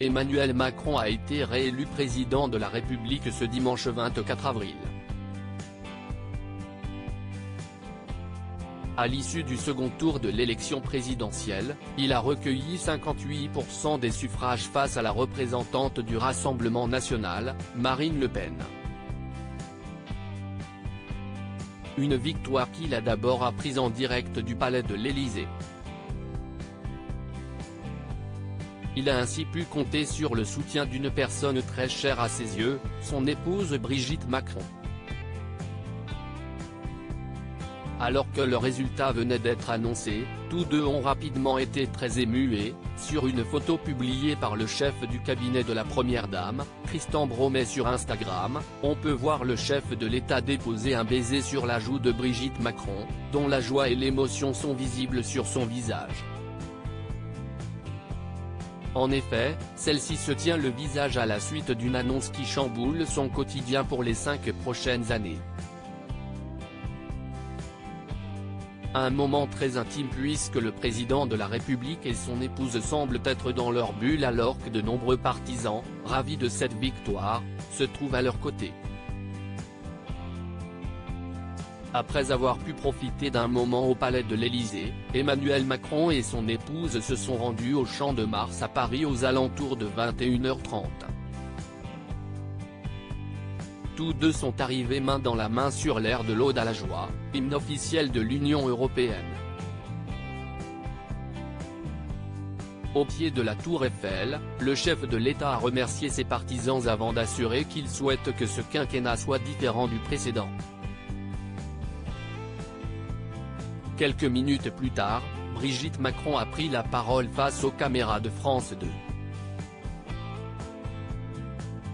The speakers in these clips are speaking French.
Emmanuel Macron a été réélu président de la République ce dimanche 24 avril. À l'issue du second tour de l'élection présidentielle, il a recueilli 58% des suffrages face à la représentante du Rassemblement national, Marine Le Pen. Une victoire qu'il a d'abord apprise en direct du palais de l'Élysée. Il a ainsi pu compter sur le soutien d'une personne très chère à ses yeux, son épouse Brigitte Macron. Alors que le résultat venait d'être annoncé, tous deux ont rapidement été très émus et, sur une photo publiée par le chef du cabinet de la Première Dame, Christian Bromet sur Instagram, on peut voir le chef de l'État déposer un baiser sur la joue de Brigitte Macron, dont la joie et l'émotion sont visibles sur son visage. En effet, celle-ci se tient le visage à la suite d'une annonce qui chamboule son quotidien pour les 5 prochaines années. Un moment très intime puisque le président de la République et son épouse semblent être dans leur bulle alors que de nombreux partisans, ravis de cette victoire, se trouvent à leur côté. Après avoir pu profiter d'un moment au palais de l'Élysée, Emmanuel Macron et son épouse se sont rendus au Champ de Mars à Paris aux alentours de 21h30. Tous deux sont arrivés main dans la main sur l'air de l'Ode à la joie, hymne officiel de l'Union européenne. Au pied de la Tour Eiffel, le chef de l'État a remercié ses partisans avant d'assurer qu'il souhaite que ce quinquennat soit différent du précédent. Quelques minutes plus tard, Brigitte Macron a pris la parole face aux caméras de France 2.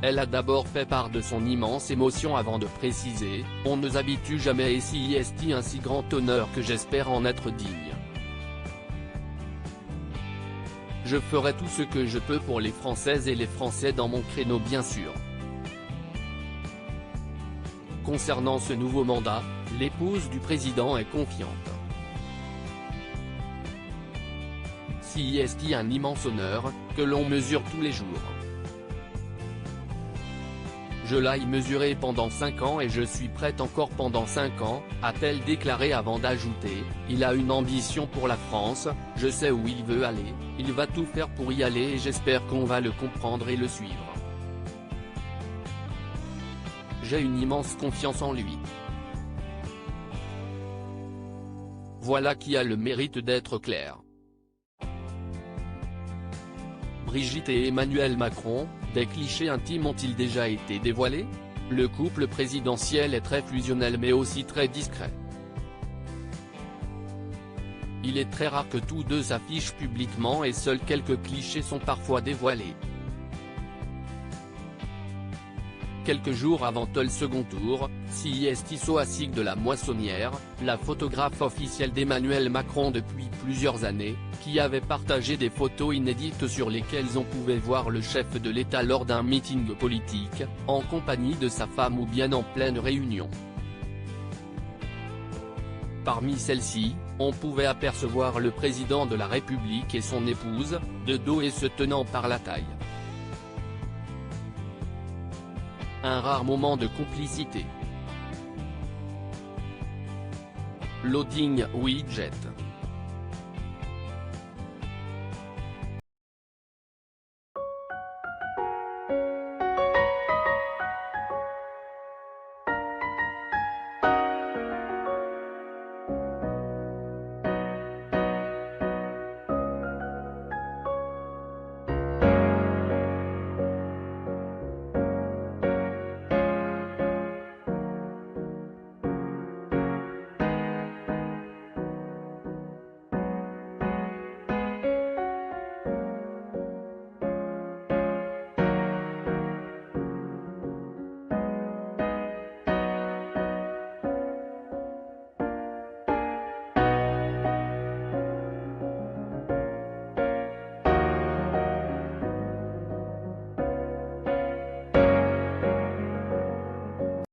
Elle a d'abord fait part de son immense émotion avant de préciser « On ne nous habitue jamais et si est un si grand honneur que j'espère en être digne. Je ferai tout ce que je peux pour les Françaises et les Français dans mon créneau bien sûr ». Concernant ce nouveau mandat, l'épouse du président est confiante. Si est un immense honneur, que l'on mesure tous les jours. Je l'ai mesuré pendant 5 ans et je suis prête encore pendant 5 ans, a-t-elle déclaré avant d'ajouter, il a une ambition pour la France, je sais où il veut aller, il va tout faire pour y aller et j'espère qu'on va le comprendre et le suivre. J'ai une immense confiance en lui. Voilà qui a le mérite d'être clair. Brigitte et Emmanuel Macron, des clichés intimes ont-ils déjà été dévoilés? Le couple présidentiel est très fusionnel mais aussi très discret. Il est très rare que tous deux s'affichent publiquement et seuls quelques clichés sont parfois dévoilés. Quelques jours avant le second tour, Sisto Assig de la Moissonnière, la photographe officielle d'Emmanuel Macron depuis plusieurs années, qui avait partagé des photos inédites sur lesquelles on pouvait voir le chef de l'État lors d'un meeting politique, en compagnie de sa femme ou bien en pleine réunion. Parmi celles-ci, on pouvait apercevoir le président de la République et son épouse, de dos et se tenant par la taille. Un rare moment de complicité. Loading widget.